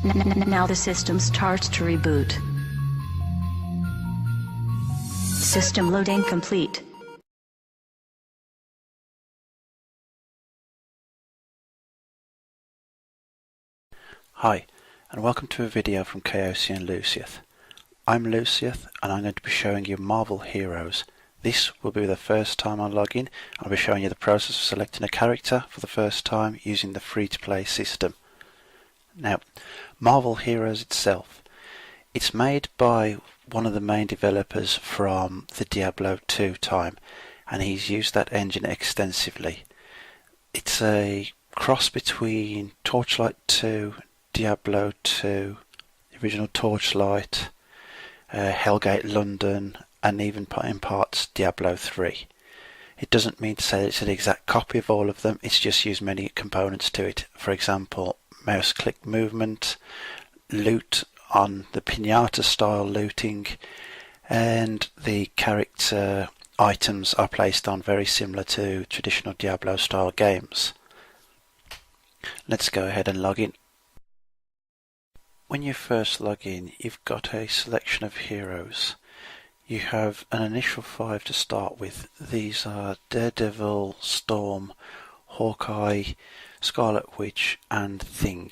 Now the system starts to reboot. System loading complete. Hi, and welcome to a video from Kaoci and Lucieth. I'm Lucieth, and I'm going to be showing you Marvel Heroes. This will be the first time I log in. I'll be showing you the process of selecting a character for the first time using the free-to-play system. Now, Marvel Heroes itself, it's made by one of the main developers from the Diablo 2 time, and he's used that engine extensively. It's a cross between Torchlight 2, Diablo 2, the original Torchlight, Hellgate London, and even in parts Diablo 3. It doesn't mean to say that it's an exact copy of all of them, it's just used many components to it. For example, mouse click movement, loot on the pinata style looting, and the character items are placed on very similar to traditional Diablo style games. Let's go ahead and log in. When you first log in, you've got a selection of heroes. You have an initial 5 to start with. These are Daredevil, Storm, Hawkeye, Scarlet Witch and Thing.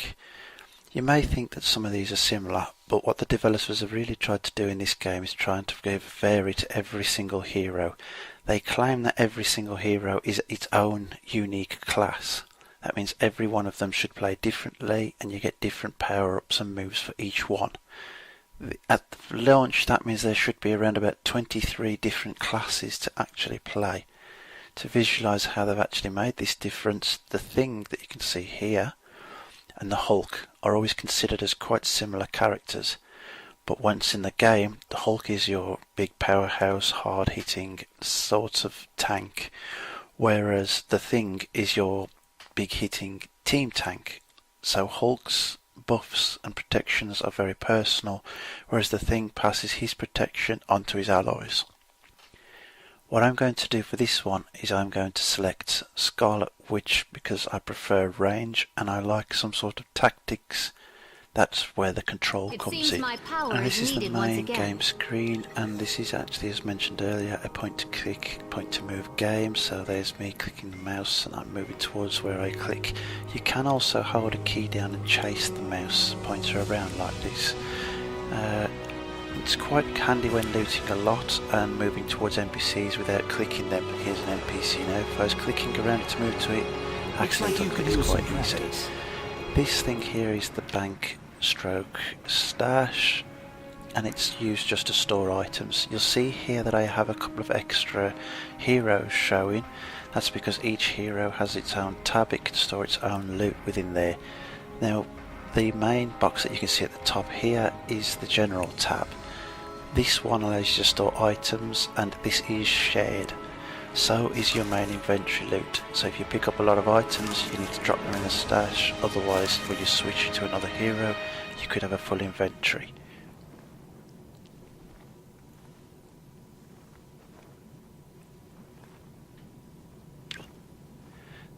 You may think that some of these are similar, but what the developers have really tried to do in this game is trying to give vary to every single hero. They claim that every single hero is its own unique class. That means every one of them should play differently, and you get different power-ups and moves for each one. At launch, that means there should be around about 23 different classes to actually play. To visualise how they've actually made this difference, the Thing that you can see here and the Hulk are always considered as quite similar characters. But once in the game, the Hulk is your big powerhouse, hard-hitting sort of tank, whereas the Thing is your big hitting team tank. So Hulk's buffs and protections are very personal, whereas the Thing passes his protection onto his allies. What I'm going to do for this one is I'm going to select Scarlet Witch because I prefer range and I like some sort of tactics. That's where the control comes in. And this is the main game screen, and this is actually, as mentioned earlier, a point to click, point to move game. So there's me clicking the mouse and I'm moving towards where I click. You can also hold a key down and chase the mouse pointer around like this. It's quite handy when looting a lot and moving towards NPCs without clicking them. Here's an NPC now. If I was clicking around to move to it, accidentally it's quite easy. This thing here is the bank stroke stash, and it's used just to store items. You'll see here that I have a couple of extra heroes showing. That's because each hero has its own tab. It can store its own loot within there. Now, the main box that you can see at the top here is the general tab. This one allows you to store items, and this is shared. So is your main inventory loot. So if you pick up a lot of items, you need to drop them in a stash, otherwise when you switch to another hero, you could have a full inventory.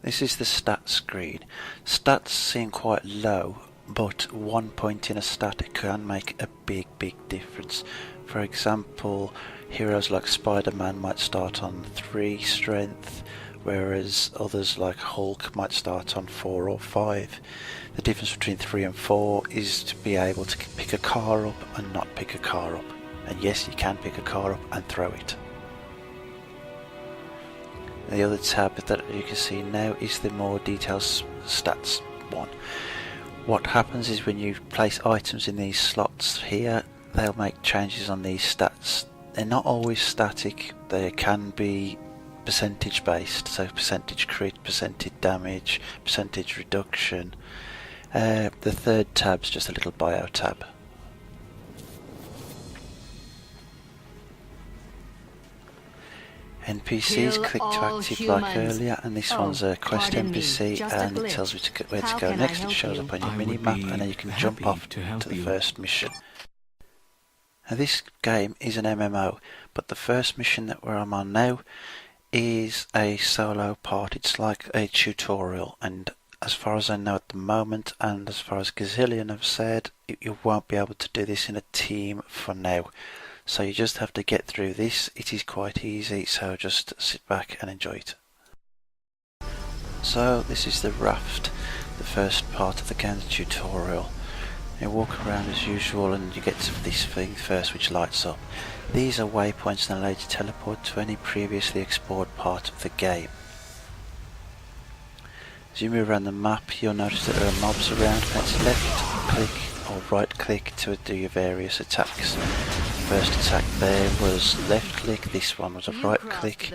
This is the stats screen. Stats seem quite low, but 1 point in a stat can make a big difference. For example, heroes like Spider-Man might start on 3 strength, whereas others like Hulk might start on 4 or 5. The difference between 3 and 4 is to be able to pick a car up and not pick a car up. And yes, you can pick a car up and throw it. The other tab that you can see now is the more detailed stats one. What happens is when you place items in these slots here, they'll make changes on these stats. They're not always static, they can be percentage based, so percentage crit, percentage damage, percentage reduction. The third tab's just a little bio tab. NPCs, click to active like earlier, and this one's a quest NPC, and it tells you where to go next. It shows up on your mini-map, and then you can jump off to the first mission. Now this game is an MMO, but the first mission that I'm on now is a solo part. It's like a tutorial, and as far as I know at the moment, and as far as Gazillion have said, you won't be able to do this in a team for now. So you just have to get through this. It is quite easy, so just sit back and enjoy it. So this is the Raft, the first part of the game tutorial. You walk around as usual and you get to this thing first which lights up. These are waypoints and allow you to teleport to any previously explored part of the game. As you move around the map, you'll notice that there are mobs around. Press left click or right click to do your various attacks. First attack there was left click, this one was a right click.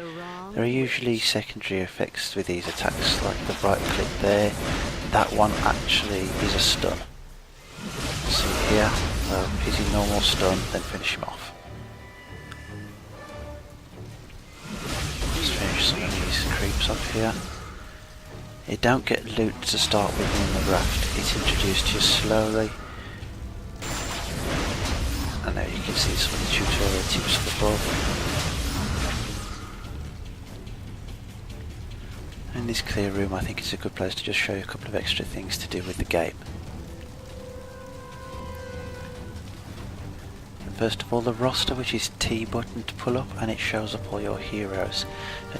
There are usually secondary effects with these attacks, like the right click there. That one actually is a stun. See here, easy normal stun, then finish him off. Just finish some of these creeps up here. You don't get loot to start with in the Raft, it's introduced to you slowly. And now you can see some of the tutorial tips up above. In this clear room I think it's a good place to just show you a couple of extra things to do with the game. First of all, the roster, which is T button to pull up, and it shows up all your heroes.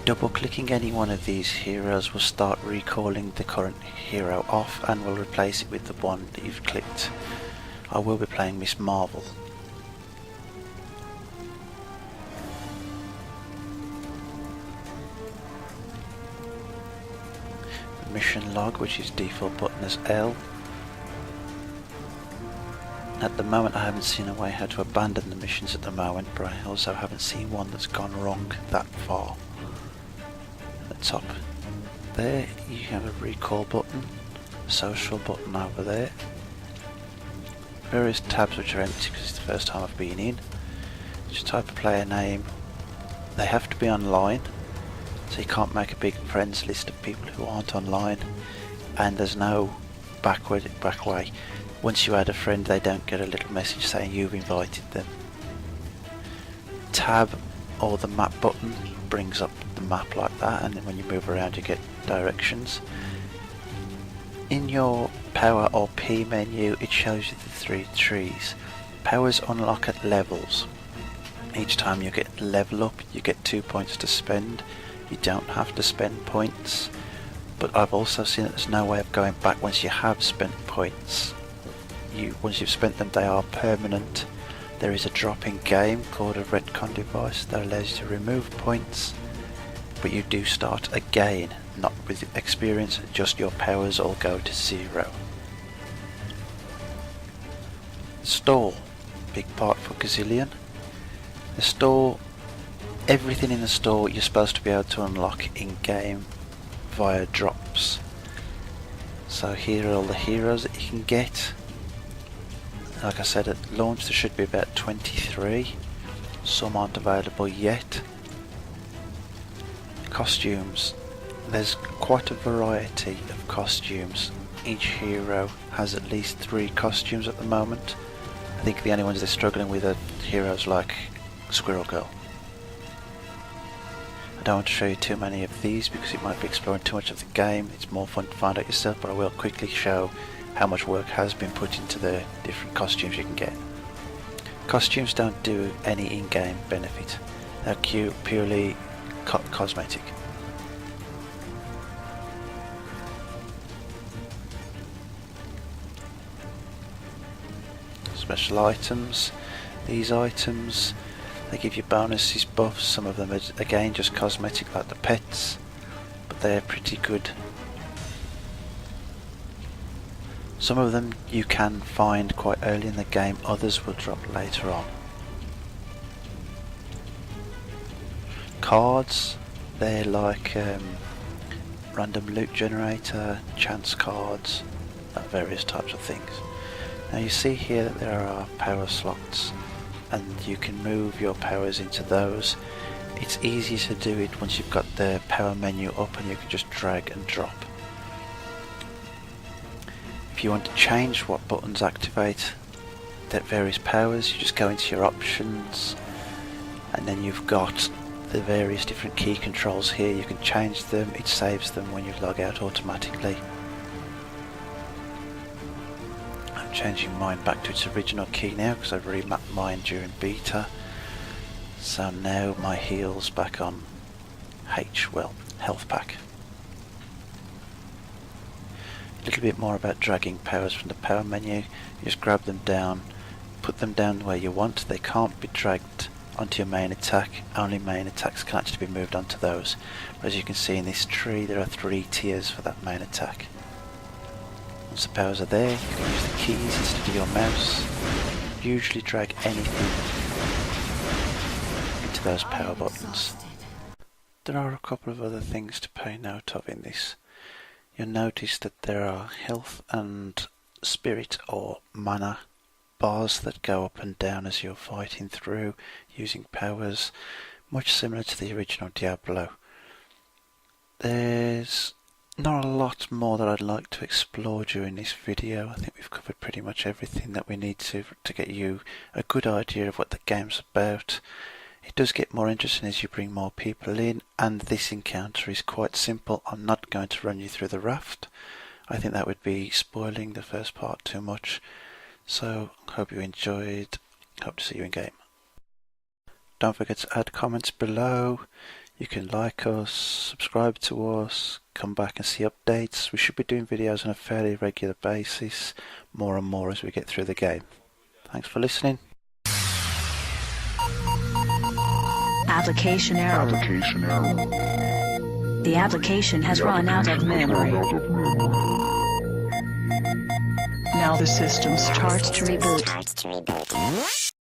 Double clicking any one of these heroes will start recalling the current hero off and will replace it with the one that you've clicked. I will be playing Miss Marvel. The mission log, which is default button as L. At the moment I haven't seen a way how to abandon the missions at the moment, but I also haven't seen one that's gone wrong that far. At the top there you have a recall button, social button over there, various tabs which are empty because it's the first time I've been in. Just type a player name. They have to be online, so you can't make a big friends list of people who aren't online, and there's no back way. Once you add a friend, they don't get a little message saying you've invited them. Tab or the map button brings up the map like that, and then when you move around you get directions. In your power or P menu it shows you the 3 trees. Powers unlock at levels. Each time you get level up you get 2 points to spend. You don't have to spend points, but I've also seen that there's no way of going back once you have spent points. Once you've spent them, they are permanent. There is a drop in game called a retcon device that allows you to remove points, but you do start again, not with experience, just your powers all go to 0. Store, big part for Gazillion. The store, everything in the store you're supposed to be able to unlock in game via drops. So here are all the heroes that you can get. Like I said, at launch there should be about 23. Some aren't available yet. Costumes. There's quite a variety of costumes. Each hero has at least 3 costumes at the moment. I think the only ones they're struggling with are heroes like Squirrel Girl. I don't want to show you too many of these because it might be exploring too much of the game. It's more fun to find out yourself, but I will quickly show how much work has been put into the different costumes you can get. Costumes don't do any in-game benefit. They're purely cosmetic. Special items. These items, they give you bonuses, buffs. Some of them are again just cosmetic like the pets, but they're pretty good. Some of them you can find quite early in the game, others will drop later on. Cards, they're like random loot generator, chance cards, various types of things. Now you see here that there are power slots and you can move your powers into those. It's easy to do it once you've got the power menu up and you can just drag and drop. If you want to change what buttons activate that various powers, you just go into your options and then you've got the various different key controls here. You can change them, it saves them when you log out automatically. changing mine back to its original key now because I've remapped mine during beta. So now my heal's back on health pack. A little bit more about dragging powers from the power menu. You just grab them down, put them down where you want. They can't be dragged onto your main attack. Only main attacks can actually be moved onto those. But as you can see in this tree, there are 3 tiers for that main attack. Once the powers are there, you can use the keys instead of your mouse. Usually drag anything into those power buttons. There are a couple of other things to pay note of in this. You'll notice that there are health and spirit or mana bars that go up and down as you're fighting through using powers, much similar to the original Diablo. There's not a lot more that I'd like to explore during this video. I think we've covered pretty much everything that we need to get you a good idea of what the game's about. It does get more interesting as you bring more people in, and this encounter is quite simple. I'm not going to run you through the raft. I think that would be spoiling the first part too much. So, hope you enjoyed. Hope to see you in game. Don't forget to add comments below. You can like us, subscribe to us, come back and see updates. We should be doing videos on a fairly regular basis, more and more as we get through the game. Thanks for listening. Application error. The application has run out of memory. Now the system starts to reboot.